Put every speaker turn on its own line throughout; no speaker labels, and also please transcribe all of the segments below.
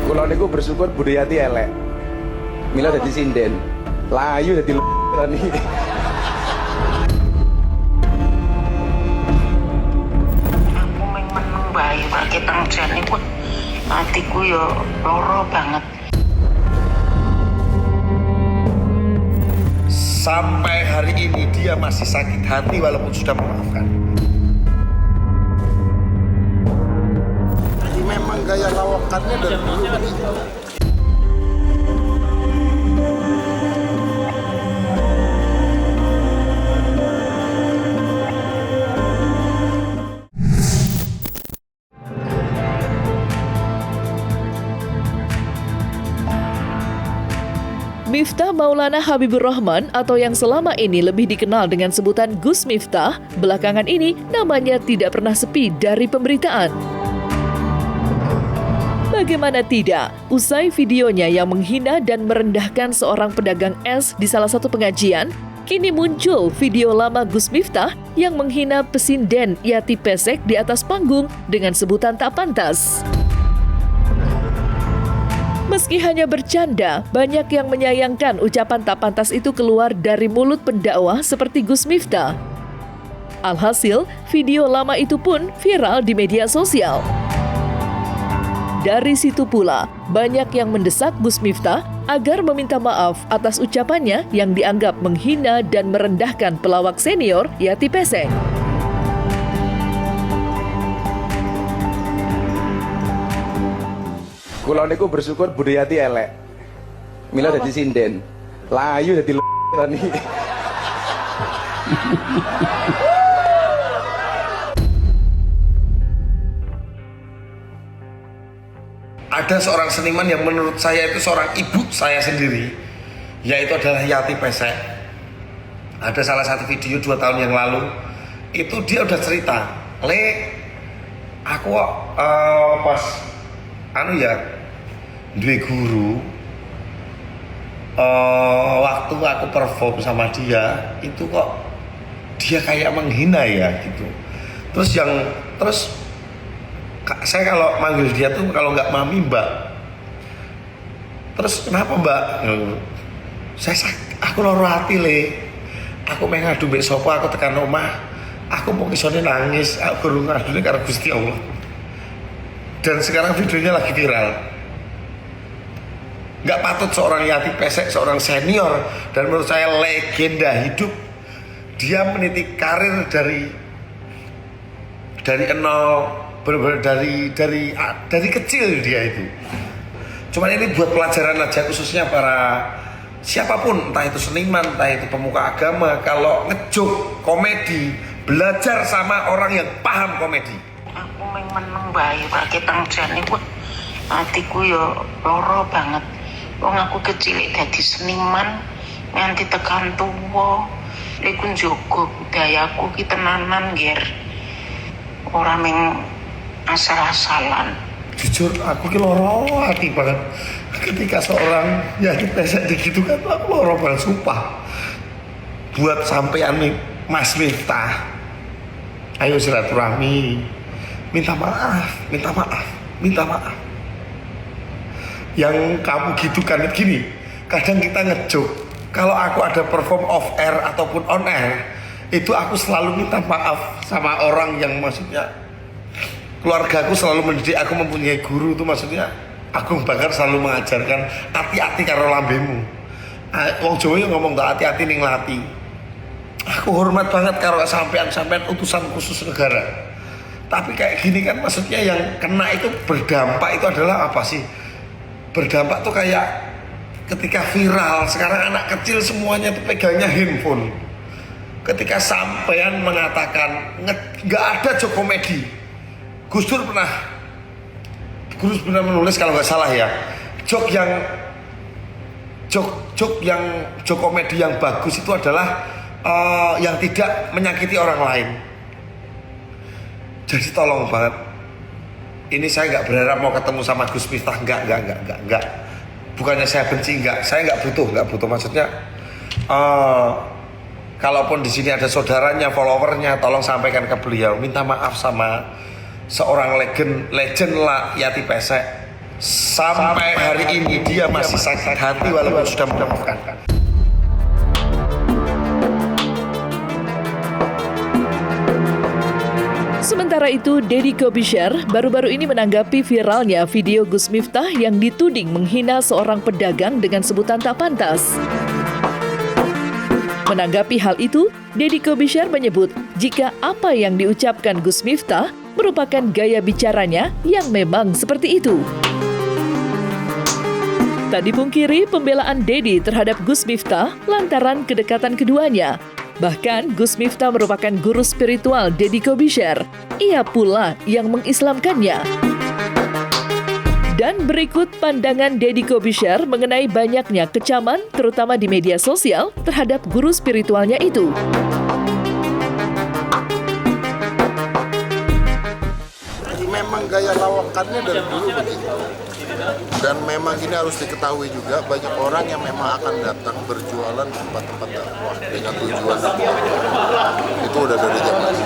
Kulo niku bersyukur Budayati elek. Mila dadi sinden. Layu dadi nih.
Aku meneng bae pakai tangjan iku. Hatiku yo loro banget.
Sampai hari ini dia masih sakit hati walaupun sudah memaafkan.
Jadi memang gaya lawakannya dari dulu begitu.
Miftah Maulana Habibur Rahman atau yang selama ini lebih dikenal dengan sebutan Gus Miftah, belakangan ini namanya tidak pernah sepi dari pemberitaan. Bagaimana tidak, usai videonya yang menghina dan merendahkan seorang pedagang es di salah satu pengajian, kini muncul video lama Gus Miftah yang menghina pesinden Yati Pesek di atas panggung dengan sebutan tak pantas. Meski hanya bercanda, banyak yang menyayangkan ucapan tak pantas itu keluar dari mulut pendakwah seperti Gus Miftah. Alhasil, video lama itu pun viral di media sosial. Dari situ pula, banyak yang mendesak Gus Miftah agar meminta maaf atas ucapannya yang dianggap menghina dan merendahkan pelawak senior Yati Pesek.
Kulo niku bersyukur Budayati elek. Mila dadi sinden. Layu dadi nih.
Ada seorang seniman yang menurut saya itu seorang ibu saya sendiri, yaitu adalah Yati Pesek. Ada salah satu video 2 tahun yang lalu, itu dia udah cerita, aku pas duwe guru, waktu aku perform sama dia, itu kok dia kayak menghina ya gitu. Terus saya kalau manggil dia tuh kalau nggak mami mbak. Terus kenapa mbak? Aku loro hati aku pengen ngadu mbek sapa, aku tekan omah, aku mau kisone nangis, aku guru ngadune karo Gusti Allah. Dan sekarang videonya lagi viral. Nggak patut seorang Yati Pesek, seorang senior dan menurut saya legenda hidup, dia meniti karir dari nol, dari kecil dia itu. Cuman ini buat pelajaran aja, khususnya para siapapun, entah itu seniman, entah itu pemuka agama, kalau ngejok komedi, belajar sama orang yang paham komedi.
Aku meneng bae pakai tangjan iku. Hatiku yo loro banget. Wong aku kecil dadi seniman nganti tekan tuwa. Iku njogo budayaku ki tenanan, Ger. Ora meng asal-asalan.
Jujur aku ki loro hati banget ketika seorang Yati Pesek digitukan, aku loro banget sumpah. Buat sampean nih Mas Miftah, ayo silaturahmi, minta maaf. Yang kamu gitukan gini, kadang kita ngejok, kalau aku ada perform off air ataupun on air, itu aku selalu minta maaf sama orang yang maksudnya keluargaku selalu mendidik aku, mempunyai guru itu maksudnya Agung Bakar selalu mengajarkan hati-hati karo lambemu. Wong Jawa yang ngomong tak hati-hati ning lati. Aku hormat banget karo sampean utusan khusus negara. Tapi kayak gini kan maksudnya yang kena itu berdampak itu adalah apa sih? Berdampak tuh kayak ketika viral sekarang anak kecil semuanya tuh pegangnya handphone. Ketika sampean mengatakan nggak ada jok komedi, Gus Dur pernah menulis kalau nggak salah ya, jok komedi yang bagus itu adalah yang tidak menyakiti orang lain. Jadi tolong banget. Ini saya nggak berharap mau ketemu sama Gus Miftah, enggak. Bukannya saya benci, saya nggak butuh. Maksudnya, kalaupun di sini ada saudaranya, followernya, tolong sampaikan ke beliau, minta maaf sama seorang legend lah Yati Pesek. sampai hari ini dia masih sakit hati walaupun sudah memaafkan.
Sementara itu, Deddy Corbuzier baru-baru ini menanggapi viralnya video Gus Miftah yang dituding menghina seorang pedagang dengan sebutan tak pantas. Menanggapi hal itu, Deddy Corbuzier menyebut jika apa yang diucapkan Gus Miftah merupakan gaya bicaranya yang memang seperti itu. Tak dipungkiri pembelaan Deddy terhadap Gus Miftah lantaran kedekatan keduanya. Bahkan Gus Miftah merupakan guru spiritual Deddy Corbuzier. Ia pula yang mengislamkannya. Dan berikut pandangan Deddy Corbuzier mengenai banyaknya kecaman, terutama di media sosial, terhadap guru spiritualnya itu.
Memang gaya lawakannya dari dulu begitu. Dan memang ini harus diketahui juga, banyak orang yang memang akan datang berjualan di tempat-tempat dakwah dengan tujuan dakwah. Itu udah dari zaman dulu.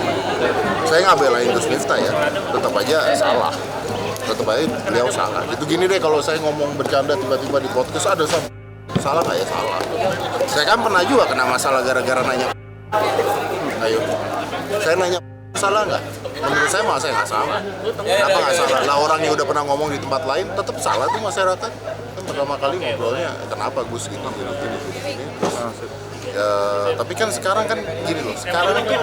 Saya nggak belain Gus Miftah ya, tetap aja salah. Tetap aja beliau salah. Itu gini deh, kalau saya ngomong bercanda tiba-tiba di podcast ada salah nggak ya? Salah. Saya kan pernah juga kena masalah gara-gara nanya. Ayo, saya nanya salah nggak? Menurut saya malah saya nggak salah. Kenapa nggak salah? Lah orang yang udah pernah ngomong di tempat lain tetap salah tuh masyarakat. Kan pertama kali ngobrolnya kenapa Gus gitu gini. Ya, tapi kan sekarang kan gini loh. Sekarang tuh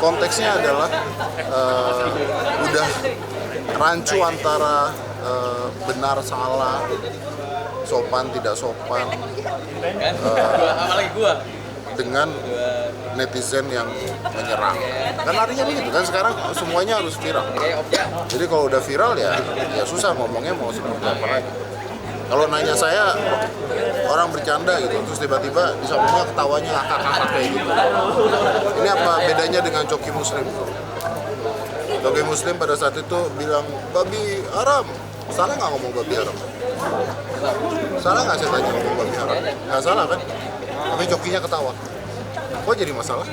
konteksnya adalah udah rancu antara benar salah, sopan tidak sopan, dengan netizen yang menyerang. Kan artinya begitu kan, sekarang semuanya harus viral. Jadi kalau udah viral ya susah ngomongnya mau seperti apa lagi. Kalau nanya saya, orang bercanda gitu, terus tiba-tiba di sampingnya ketawanya ngakak-ngakak kayak gitu. Ini apa bedanya dengan Coki Muslim? Coki Muslim pada saat itu bilang, babi haram. Salah nggak ngomong babi haram? Salah nggak saya tanya ngomong babi haram? Nggak salah kan? Tapi Cokinya ketawa. Kok jadi masalah?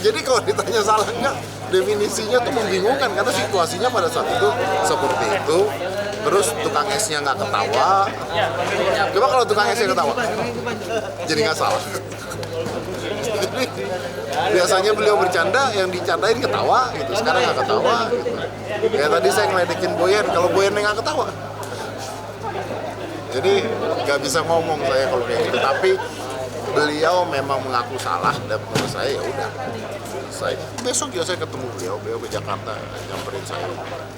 Jadi kalau ditanya salah nggak, definisinya tuh membingungkan karena situasinya pada saat itu seperti itu. Terus tukang esnya nggak ketawa. Coba kalau tukang esnya ketawa, jadi nggak salah. Jadi, biasanya beliau bercanda, yang dicandain ketawa gitu. Sekarang nggak ketawa. Gitu. Kayak tadi saya ngeledekin Boyen, kalau Boyen nggak ketawa. Jadi nggak bisa ngomong saya kalau kayak gitu. Tapi beliau memang mengaku salah dan menurut saya ya udah. Besok ya saya ketemu beliau ke Jakarta, nyamperin saya.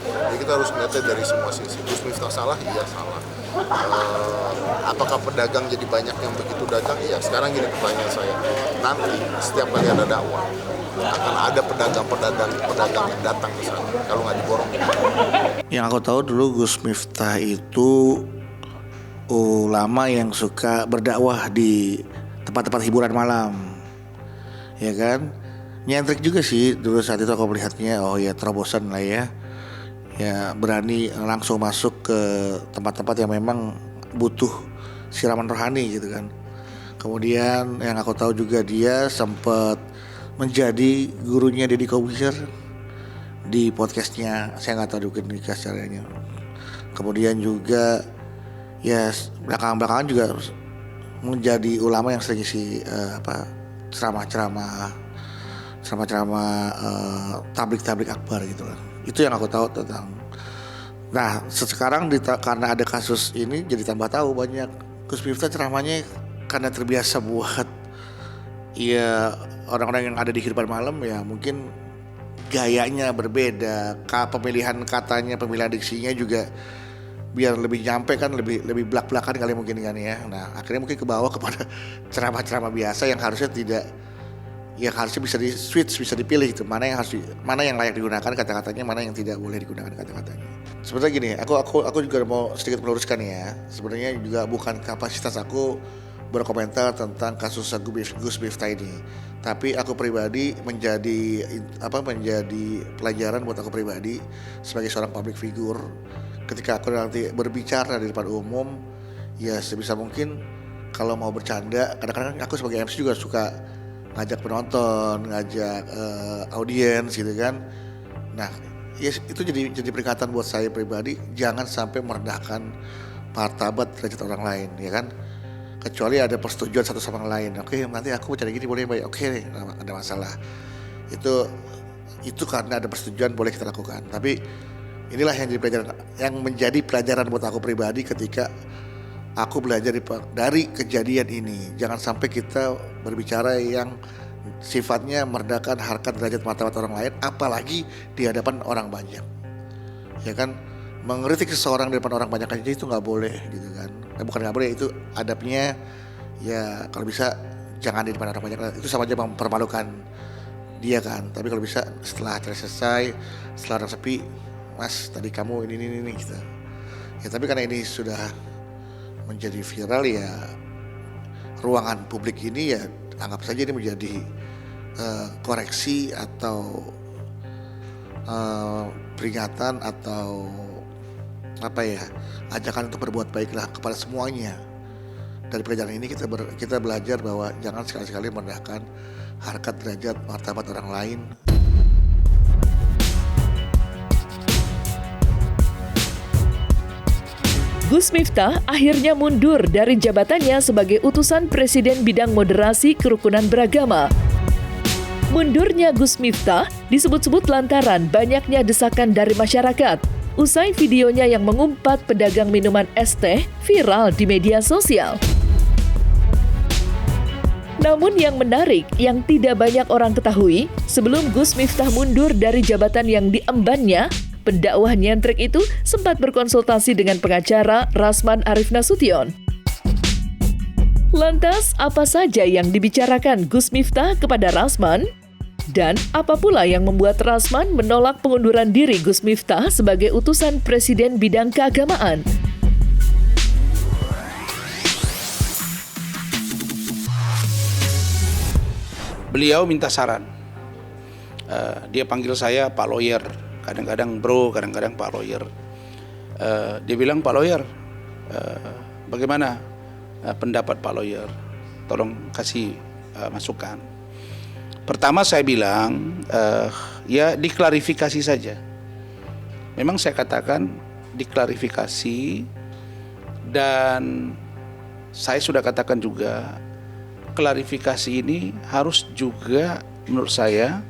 Jadi kita harus melihatnya dari semua sisi. Gus Miftah salah, iya salah. Apakah pedagang jadi banyak yang begitu datang? Iya. Sekarang gini pertanyaan saya. Nanti setiap kali ada dakwah akan ada pedagang yang datang ke sana. Kalau nggak diborong.
Yang aku tahu dulu Gus Miftah itu ulama yang suka berdakwah di tempat-tempat hiburan malam, ya kan? Nyentrik juga sih dulu saat itu aku melihatnya. Oh ya, terobosan lah ya. Ya berani langsung masuk ke tempat-tempat yang memang butuh siraman rohani gitu kan. Kemudian yang aku tahu juga dia sempat menjadi gurunya Deddy Corbuzier di podcastnya. Saya nggak tahu juga nih caranya. Kemudian juga ya belakangan juga menjadi ulama yang sering isi ceramah-ceramah tablik akbar gitu lah. Itu yang aku tahu tentang. Nah sekarang karena ada kasus ini jadi tambah tahu banyak. Gus Miftah ceramahnya karena terbiasa buat ya orang-orang yang ada di kehidupan malam, ya mungkin gayanya berbeda, pemilihan katanya, pemilihan diksinya juga biar lebih nyampe kan, lebih belak-belakan kali mungkin kan ya. Nah akhirnya mungkin ke bawah kepada ceramah-ceramah biasa yang harusnya tidak, yang harusnya bisa di switch, bisa dipilih itu mana yang layak digunakan kata-katanya, mana yang tidak boleh digunakan kata-katanya. Sebenarnya gini, aku juga mau sedikit meluruskan ya. Sebenarnya juga bukan kapasitas aku berkomentar tentang kasus Gus Miftah ini, tapi aku pribadi menjadi pelajaran buat aku pribadi sebagai seorang public figure. Ketika aku nanti berbicara di depan umum, ya sebisa mungkin kalau mau bercanda, kadang-kadang aku sebagai MC juga suka ngajak penonton, ngajak audiens gitu kan. Nah ya itu jadi peringatan buat saya pribadi, jangan sampai merendahkan martabat derajat orang lain, ya kan? Kecuali ada persetujuan satu sama lain. Oke, nanti aku cari gini boleh, baik. Oke, nggak ada masalah. Itu karena ada persetujuan boleh kita lakukan. Tapi inilah yang menjadi pelajaran buat aku pribadi ketika aku belajar dari kejadian ini. Jangan sampai kita berbicara yang sifatnya merendahkan harkat derajat martabat orang lain, apalagi di hadapan orang banyak. Ya kan, mengkritik seseorang di depan orang banyak aja itu nggak boleh gitu kan. Bukan nggak boleh, itu adabnya ya kalau bisa jangan di depan orang banyak, itu sama aja mempermalukan dia kan. Tapi kalau bisa setelah selesai, setelah orang sepi, Mas tadi kamu ini gitu. Ya tapi karena ini sudah menjadi viral ya, ruangan publik ini ya anggap saja ini menjadi koreksi atau peringatan atau apa ya, ajakan untuk berbuat baiklah kepada semuanya. Dari pelajaran ini kita belajar bahwa jangan sekali-sekali merendahkan harkat derajat martabat orang lain.
Gus Miftah akhirnya mundur dari jabatannya sebagai utusan Presiden bidang moderasi kerukunan beragama. Mundurnya Gus Miftah disebut-sebut lantaran banyaknya desakan dari masyarakat usai videonya yang mengumpat pedagang minuman es teh viral di media sosial. Namun yang menarik, yang tidak banyak orang ketahui, sebelum Gus Miftah mundur dari jabatan yang diembannya, pendakwah nyentrik itu sempat berkonsultasi dengan pengacara Rasman Arif Nasution. Lantas, apa saja yang dibicarakan Gus Miftah kepada Rasman? Dan apa pula yang membuat Rasman menolak pengunduran diri Gus Miftah sebagai utusan Presiden bidang keagamaan?
Beliau minta saran. Dia panggil saya Pak Lawyer. Kadang-kadang bro, kadang-kadang Pak Lawyer. Dia bilang, Pak Lawyer, bagaimana pendapat Pak Lawyer? Tolong kasih masukan. Pertama saya bilang, ya diklarifikasi saja. Memang saya katakan diklarifikasi, dan saya sudah katakan juga, klarifikasi ini harus juga menurut saya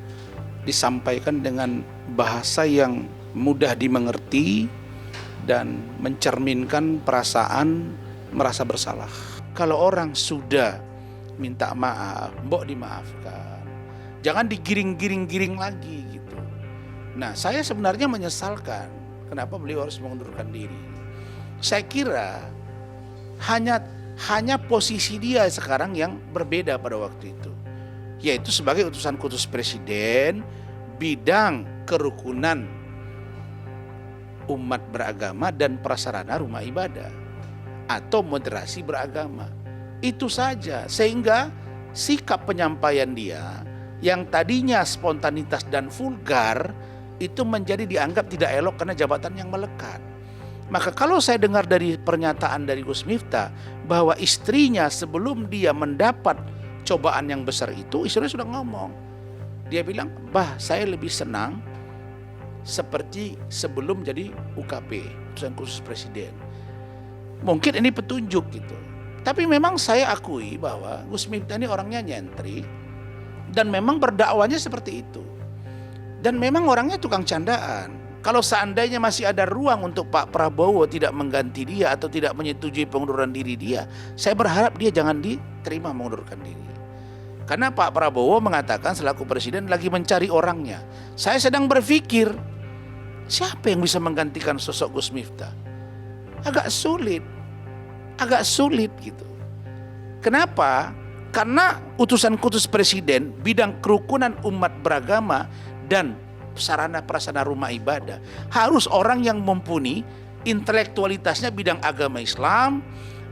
disampaikan dengan bahasa yang mudah dimengerti dan mencerminkan perasaan merasa bersalah. Kalau orang sudah minta maaf, mbok dimaafkan. Jangan digiring-giring lagi gitu. Nah, saya sebenarnya menyesalkan kenapa beliau harus mengundurkan diri. Saya kira hanya posisi dia sekarang yang berbeda pada waktu itu, yaitu sebagai utusan khusus Presiden bidang kerukunan umat beragama dan prasarana rumah ibadah atau moderasi beragama. Itu saja, sehingga sikap penyampaian dia yang tadinya spontanitas dan vulgar itu menjadi dianggap tidak elok karena jabatan yang melekat. Maka kalau saya dengar dari pernyataan dari Gus Miftah bahwa istrinya sebelum dia mendapat cobaan yang besar itu, istrinya sudah ngomong. Dia bilang, bah saya lebih senang seperti sebelum jadi UKP, utusan khusus Presiden. Mungkin ini petunjuk gitu. Tapi memang saya akui bahwa Gus Miftah ini orangnya nyentrik, dan memang berdakwanya seperti itu. Dan memang orangnya tukang candaan. Kalau seandainya masih ada ruang untuk Pak Prabowo tidak mengganti dia atau tidak menyetujui pengunduran diri dia, saya berharap dia jangan diterima mengundurkan diri. Karena Pak Prabowo mengatakan selaku presiden lagi mencari orangnya. Saya sedang berpikir, siapa yang bisa menggantikan sosok Gus Miftah? Agak sulit gitu. Kenapa? Karena utusan khusus Presiden bidang kerukunan umat beragama dan sarana prasarana rumah ibadah harus orang yang mumpuni intelektualitasnya bidang agama Islam,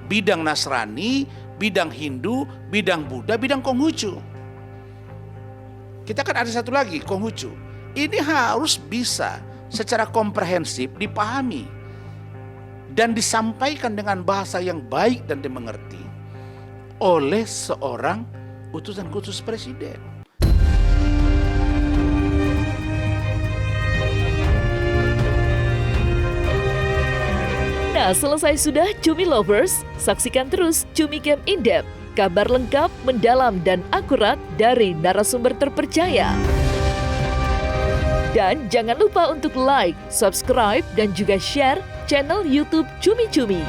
bidang Nasrani, bidang Hindu, bidang Buddha, bidang Konghucu. Kita kan ada satu lagi, Konghucu. Ini harus bisa secara komprehensif dipahami dan disampaikan dengan bahasa yang baik dan dimengerti oleh seorang utusan khusus Presiden.
Nah, selesai sudah Cumi Lovers, saksikan terus Cumi Camp In-Depth, kabar lengkap, mendalam, dan akurat dari narasumber terpercaya. Dan jangan lupa untuk like, subscribe, dan juga share channel YouTube Cumi Cumi.